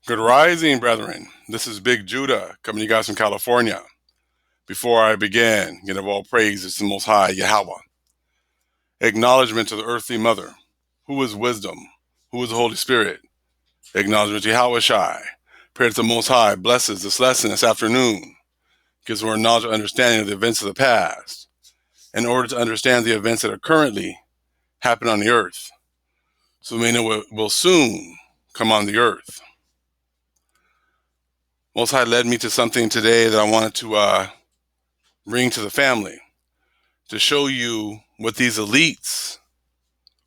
Good rising, brethren. This is Big Judah coming to you guys from California. Before I begin, give all praises to the Most High Yahweh. Acknowledgement to the earthly mother, who is wisdom, who is the Holy Spirit. Acknowledgement to Yahweh Shai. Prayer to the Most High blesses this lesson this afternoon, gives more knowledge and understanding of the events of the past, in order to understand the events that are currently happening on the earth, so we may know what will soon come on the earth. Most High led me to something today that I wanted to bring to the family, to show you what these elites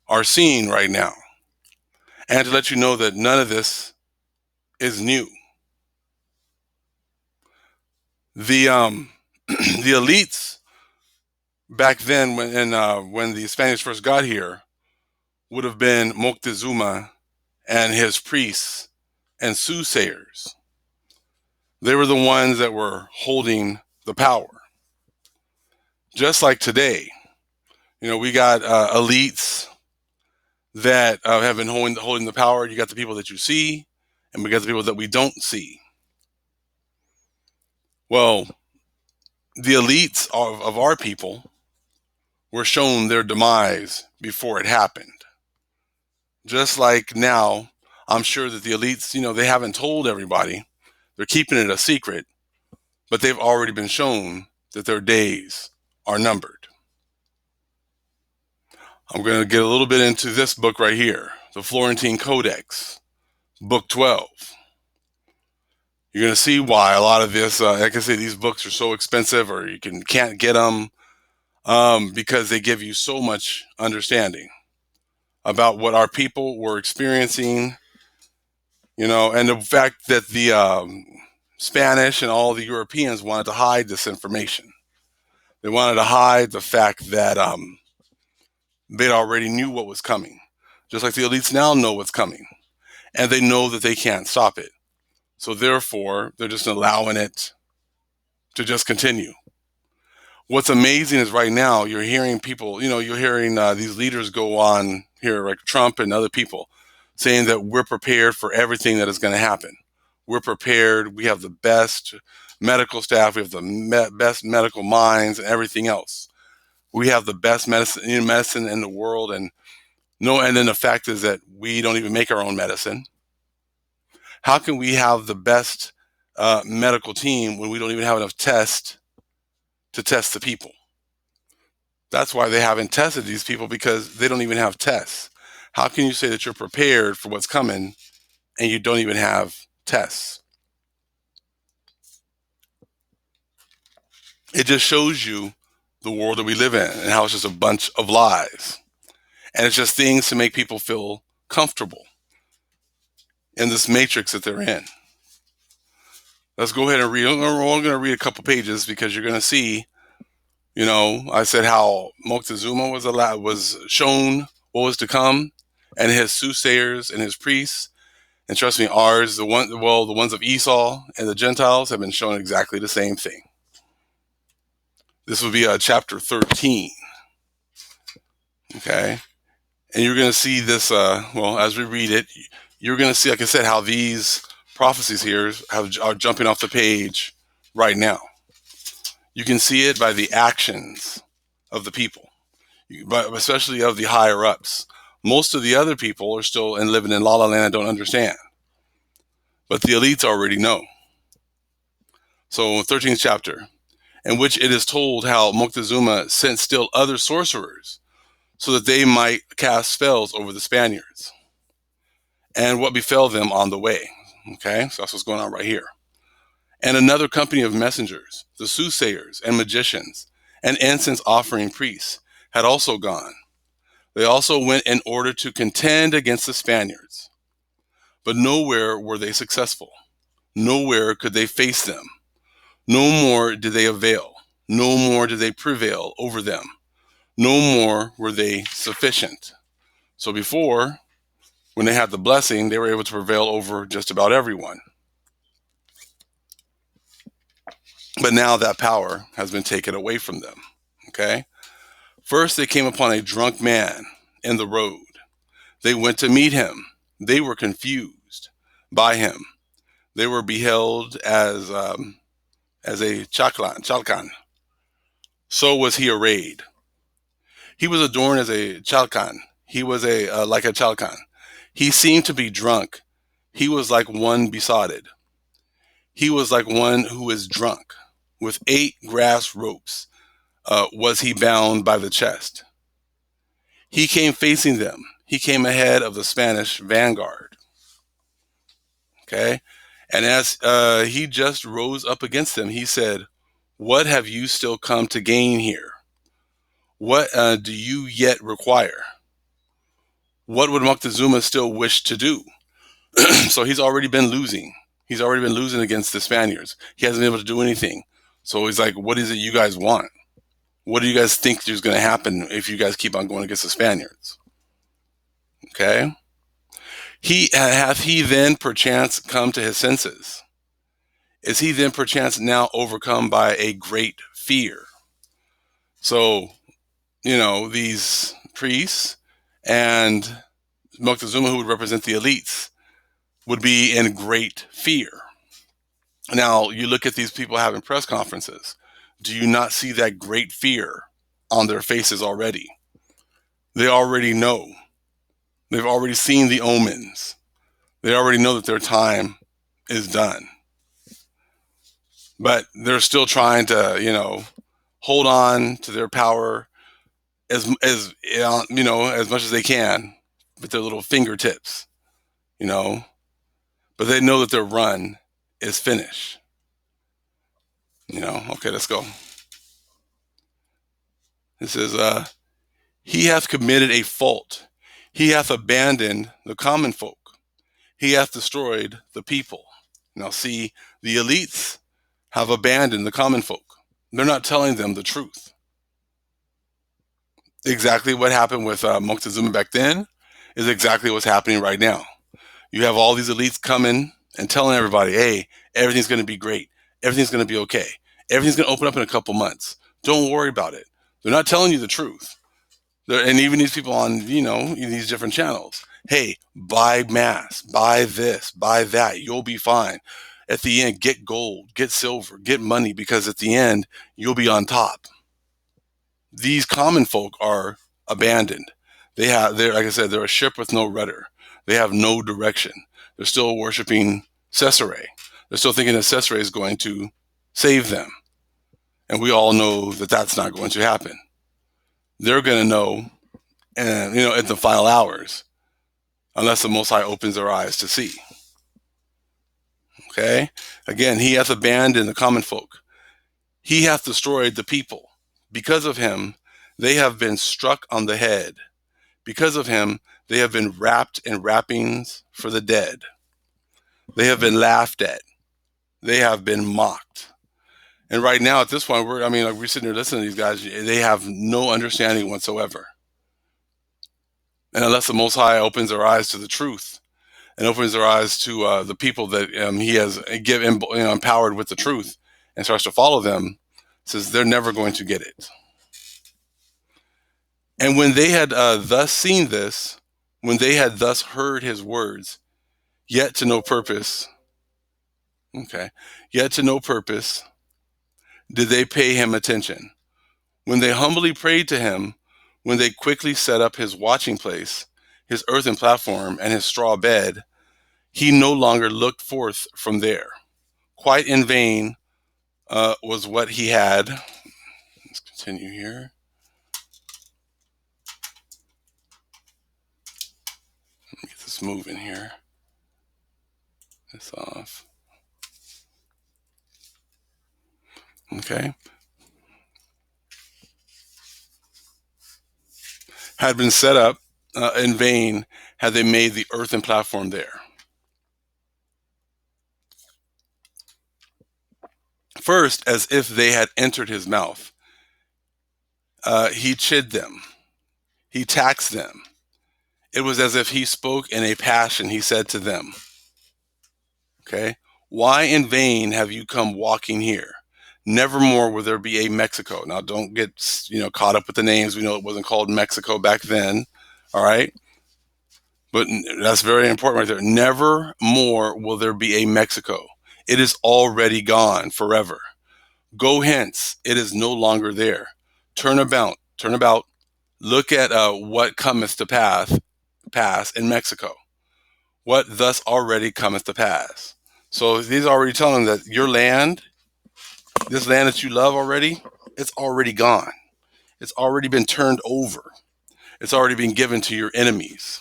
are seeing right now, and to let you know that none of this is new. The the elites back then, when the Spaniards first got here, would have been Montezuma and his priests and soothsayers. They were the ones that were holding the power. Just like today, we got elites that have been holding the power. You got the people that you see, and we got the people that we don't see. Well, the elites of our people were shown their demise before it happened. Just like now, I'm sure that the elites, they haven't told everybody. They're keeping it a secret, but they've already been shown that their days are numbered. I'm going to get a little bit into this book right here, the Florentine Codex, book 12. You're going to see why a lot of this, like I say, these books are so expensive, or you can't get them, because they give you so much understanding about what our people were experiencing, and the fact that the Spanish and all the Europeans wanted to hide this information. They wanted to hide the fact that they already knew what was coming, just like the elites now know what's coming, and they know that they can't stop it. So therefore, they're just allowing it to just continue. What's amazing is right now you're hearing people, you're hearing these leaders go on here, like Trump and other people, saying that we're prepared for everything that is going to happen. We're prepared. We have the best medical staff. We have the best medical minds and everything else. We have the best medicine in the world. And then the fact is that we don't even make our own medicine. How can we have the best medical team when we don't even have enough tests to test the people? That's why they haven't tested these people, because they don't even have tests. How can you say that you're prepared for what's coming and you don't even have tests? It just shows you the world that we live in and how it's just a bunch of lies. And it's just things to make people feel comfortable in this matrix that they're in. Let's go ahead and read. We're only going to read a couple pages, because you're going to see, I said how Montezuma was shown what was to come, and his soothsayers and his priests. And trust me, ours, the ones of Esau and the Gentiles, have been shown exactly the same thing. This will be chapter 13. Okay. And you're going to see this, as we read it, you're going to see, like I said, how these prophecies here are jumping off the page right now. You can see it by the actions of the people, but especially of the higher ups. Most of the other people are still living in La La Land and don't understand. But the elites already know. So 13th chapter, in which it is told how Montezuma sent still other sorcerers, so that they might cast spells over the Spaniards, and what befell them on the way. Okay, so that's what's going on right here. And another company of messengers, the soothsayers and magicians and incense offering priests, had also gone. They also went in order to contend against the Spaniards. But nowhere were they successful. Nowhere could they face them. No more did they avail. No more did they prevail over them. No more were they sufficient. So before, when they had the blessing, they were able to prevail over just about everyone. But now that power has been taken away from them. Okay? First, they came upon a drunk man in the road. They went to meet him. They were confused by him they were beheld as a chalcan. So was he arrayed. He was adorned as a chalcan. He was like a chalcan. He seemed to be drunk. He was like one besotted. He was like one who is drunk. With 8 grass ropes was he bound by the chest. He came facing them. He came ahead of the Spanish vanguard. Okay? And as he just rose up against them, he said, "What have you still come to gain here? What do you yet require? What would Moctezuma still wish to do?" So he's already been losing. He's already been losing against the Spaniards. He hasn't been able to do anything. So he's like, what is it you guys want? What do you guys think is going to happen if you guys keep on going against the Spaniards? Okay. Hath he then perchance come to his senses? Is he then perchance now overcome by a great fear? So, these priests and Moctezuma, who would represent the elites, would be in great fear. Now, you look at these people having press conferences. Do you not see that great fear on their faces already? They already know. They've already seen the omens. They already know that their time is done. But they're still trying to, hold on to their power as much as they can with their little fingertips, But they know that their run is finished. Okay, let's go. It says, he hath committed a fault. He hath abandoned the common folk. He hath destroyed the people. Now see, the elites have abandoned the common folk. They're not telling them the truth. Exactly what happened with Montezuma back then is exactly what's happening right now. You have all these elites coming and telling everybody, hey, everything's going to be great. Everything's going to be okay. Everything's going to open up in a couple months. Don't worry about it. They're not telling you the truth. And even these people on, these different channels. Hey, buy mass, buy this, buy that. You'll be fine. At the end, get gold, get silver, get money, because at the end, you'll be on top. These common folk are abandoned. They're like I said, they're a ship with no rudder. They have no direction. They're still worshiping Caesarea. They're still thinking that Caesarea is going to save them. And we all know that that's not going to happen. They're going to know, and at the final hours, unless the Most High opens their eyes to see. Okay? Again, he hath abandoned the common folk. He hath destroyed the people. Because of him, they have been struck on the head. Because of him, they have been wrapped in wrappings for the dead. They have been laughed at. They have been mocked. And right now, at this point, we're sitting here listening to these guys. They have no understanding whatsoever. And unless the Most High opens their eyes to the truth and opens their eyes to the people that he has empowered with the truth and starts to follow them, says they're never going to get it. And when they had thus seen this, when they had thus heard his words, yet to no purpose, did they pay him attention. When they humbly prayed to him, when they quickly set up his watching place, his earthen platform, and his straw bed, he no longer looked forth from there. Quite in vain was what he had. Let's continue here. Let me get this moving here. This off. Okay. Had been set up in vain had they made the earthen platform there. First, as if they had entered his mouth, he chid them. He taxed them. It was as if he spoke in a passion. He said to them, okay, why in vain have you come walking here? Nevermore will there be a Mexico. Now, don't get caught up with the names. We know it wasn't called Mexico back then. All right. But that's very important right there. Never more will there be a Mexico. It is already gone forever. Go hence. It is no longer there. Turn about. Turn about. Look at what cometh to pass in Mexico. What thus already cometh to pass. So he's already telling them that your land, this land that you love already, it's already gone. It's already been turned over. It's already been given to your enemies.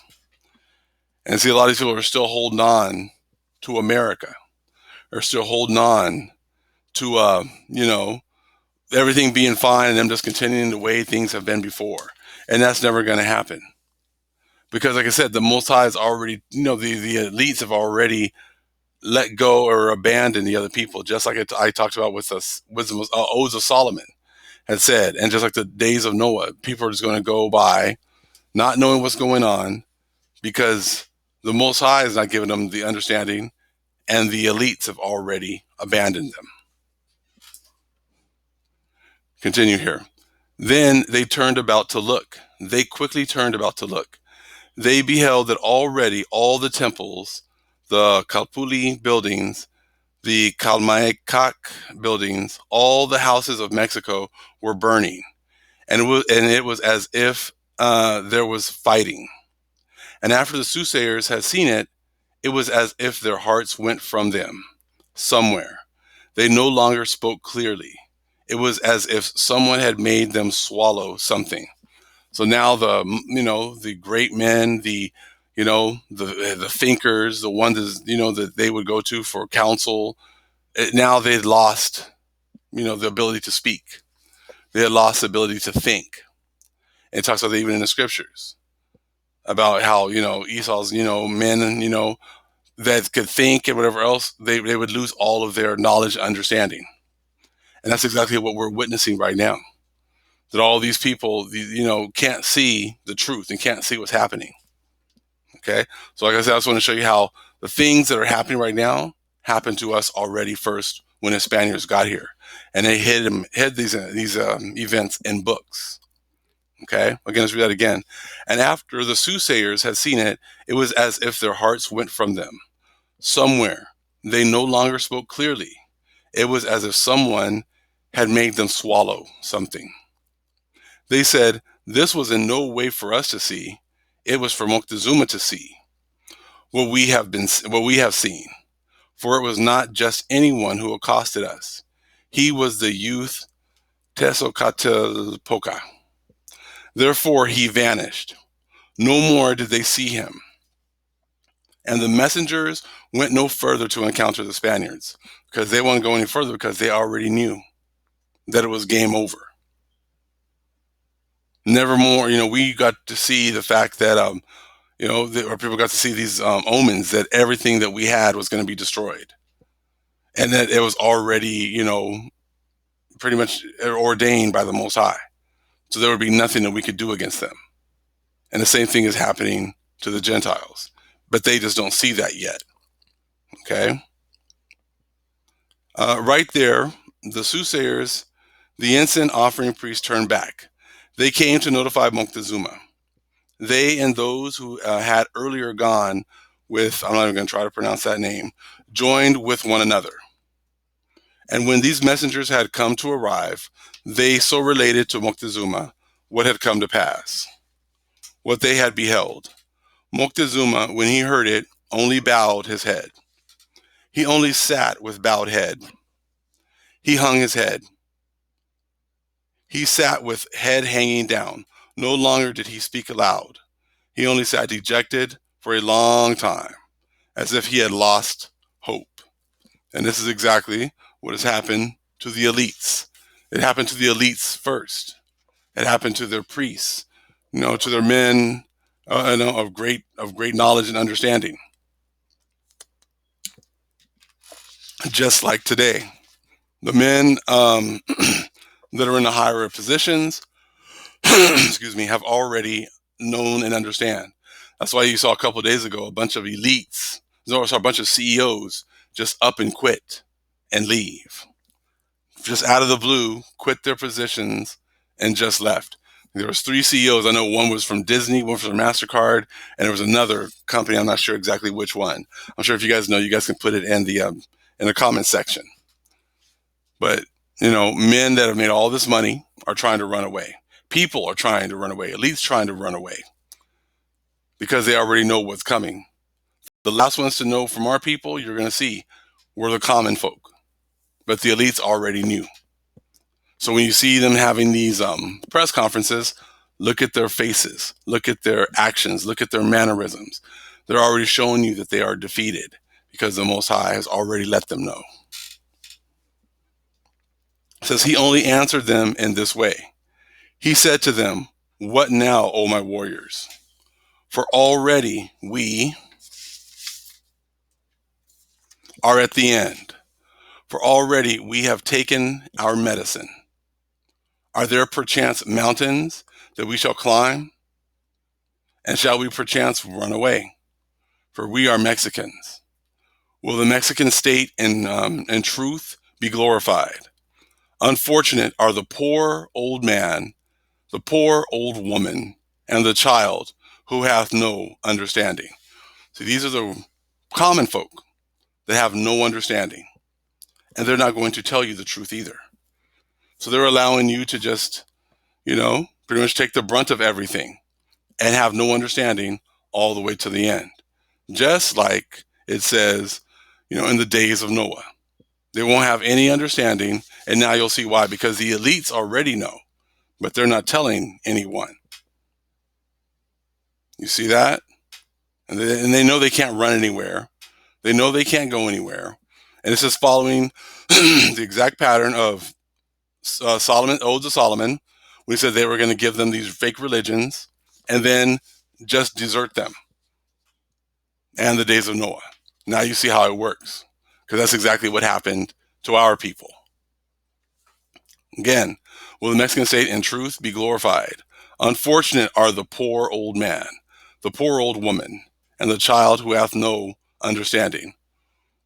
And see, a lot of these people are still holding on to America. Are still holding on to, everything being fine and them just continuing the way things have been before. And that's never going to happen. Because, like I said, the Most High is already, the elites have already let go or abandoned the other people, just like I talked about with the wisdom Odes of Solomon had said. And just like the days of Noah, people are just going to go by not knowing what's going on because the Most High is not giving them the understanding and the elites have already abandoned them. Continue here. Then they turned about to look. They quickly turned about to look. They beheld that already all the temples, the Calpuli buildings, the Calmacac buildings, all the houses of Mexico were burning. And it was as if there was fighting. And after the soothsayers had seen it, it was as if their hearts went from them somewhere. They no longer spoke clearly. It was as if someone had made them swallow something. So now the great men, the thinkers, the ones that they would go to for counsel, now they'd lost the ability to speak. They had lost the ability to think. And it talks about that even in the scriptures about how Esau's men that could think and whatever else, they would lose all of their knowledge and understanding. And that's exactly what we're witnessing right now. That all these people, can't see the truth and can't see what's happening. Okay? So like I said, I just want to show you how the things that are happening right now happened to us already first when the Spaniards got here. And they hid these events in books. Okay? Again, let's read that again. And after the soothsayers had seen it, it was as if their hearts went from them. Somewhere, they no longer spoke clearly. It was as if someone had made them swallow something. They said, this was in no way for us to see. It was for Montezuma to see what we have seen. For it was not just anyone who accosted us. He was the youth Tezcatlipoca. Therefore he vanished. No more did they see him. And the messengers went no further to encounter the Spaniards because they wouldn't go any further because they already knew that it was game over. Nevermore, we got to see the fact that, or people got to see these omens that everything that we had was going to be destroyed. And that it was already, pretty much ordained by the Most High. So there would be nothing that we could do against them. And the same thing is happening to the Gentiles. But they just don't see that yet. Okay? Right there, the soothsayers, the incense offering priests turned back. They came to notify Montezuma. They and those who had earlier gone with, I'm not even going to try to pronounce that name, joined with one another. And when these messengers had come to arrive, they so related to Montezuma what had come to pass, what they had beheld. Montezuma, when he heard it, only bowed his head. He only sat with bowed head. He hung his head. He sat with head hanging down. No longer did he speak aloud. He only sat dejected for a long time, as if he had lost hope. And this is exactly what has happened to the elites. It happened to the elites first. It happened to their priests, to their men of great knowledge and understanding. Just like today, the men that are in the higher positions, excuse me, have already known and understand. That's why you saw a couple of days ago a bunch of elites, a bunch of CEOs just up and quit and leave. Just out of the blue, quit their positions and just left. There was 3 CEOs. I know one was from Disney, one was from MasterCard, and there was another company. I'm not sure exactly which one. I'm sure if you guys know, you guys can put it in the comment section. But, men that have made all this money are trying to run away. People are trying to run away. Elites trying to run away because they already know what's coming. The last ones to know from our people, you're going to see, were the common folk. But the elites already knew. So when you see them having these press conferences, look at their faces, look at their actions, look at their mannerisms. They're already showing you that they are defeated because the Most High has already let them know. It says he only answered them in this way. He said to them, "What now, O my warriors? For already we are at the end. For already we have taken our medicine. Are there perchance mountains that we shall climb? And shall we perchance run away? For we are Mexicans. Will the Mexican state in truth be glorified? Unfortunate are the poor old man, the poor old woman, and the child who hath no understanding." See, these are the common folk that have no understanding, and they're not going to tell you the truth either. So they're allowing you to just, pretty much take the brunt of everything and have no understanding all the way to the end. Just like it says, in the days of Noah. They won't have any understanding, and now you'll see why, because the elites already know, but they're not telling anyone. You see that? And they know they can't run anywhere. They know they can't go anywhere. And it's just following the exact pattern of Solomon, Odes of Solomon, when he said they were going to give them these fake religions and then just desert them. And the days of Noah. Now you see how it works, because that's exactly what happened to our people. Again, will the Mexican state in truth be glorified? Unfortunate are the poor old man, the poor old woman, and the child who hath no understanding.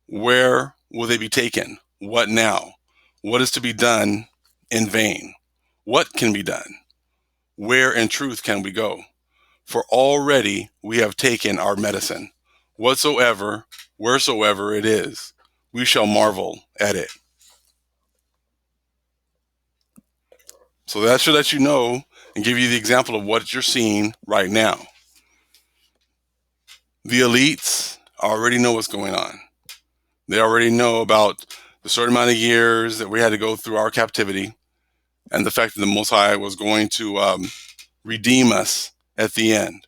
Where will they be taken? What now? What is to be done in vain? What can be done? Where in truth can we go? For already we have taken our medicine. Whatsoever, wheresoever it is, we shall marvel at it. So that should let you know and give you the example of what you're seeing right now. The elites already know what's going on. They already know about the certain amount of years that we had to go through our captivity, and the fact that the Most High was going to redeem us at the end.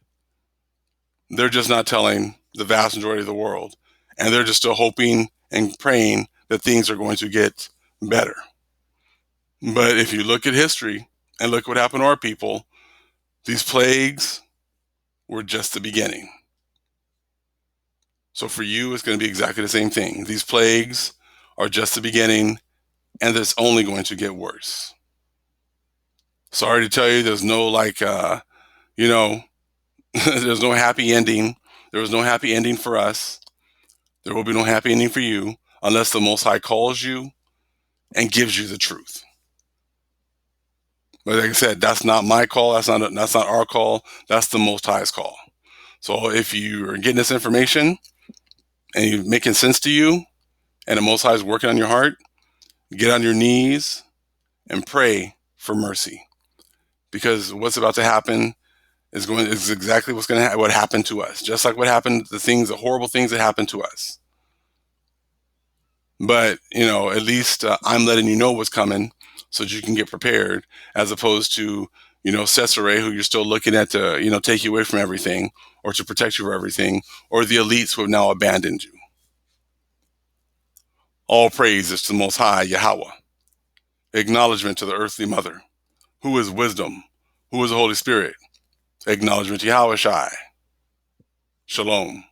They're just not telling the vast majority of the world, and they're just still hoping and praying that things are going to get better. But if you look at history and look what happened to our people, these plagues were just the beginning. So for you, it's going to be exactly the same thing. These plagues are just the beginning, and it's only going to get worse. Sorry to tell you, there's no there's no happy ending. There was no happy ending for us. There will be no happy ending for you unless the Most High calls you and gives you the truth. But like I said, that's not my call. That's not our call. That's the Most High's call. So if you are getting this information and you're making sense to you, and the Most High is working on your heart, get on your knees and pray for mercy, because what's about to happen is exactly what happened to us. Just like what happened, the horrible things that happened to us. But at least I'm letting you know what's coming, so that you can get prepared, as opposed to Cesare, who you're still looking at to take you away from everything, or to protect you from everything, or the elites who have now abandoned you. All praise is to the Most High Yahweh. Acknowledgement to the earthly mother, who is wisdom, who is the Holy Spirit. Acknowledgement to Yahweh Shai. Shalom.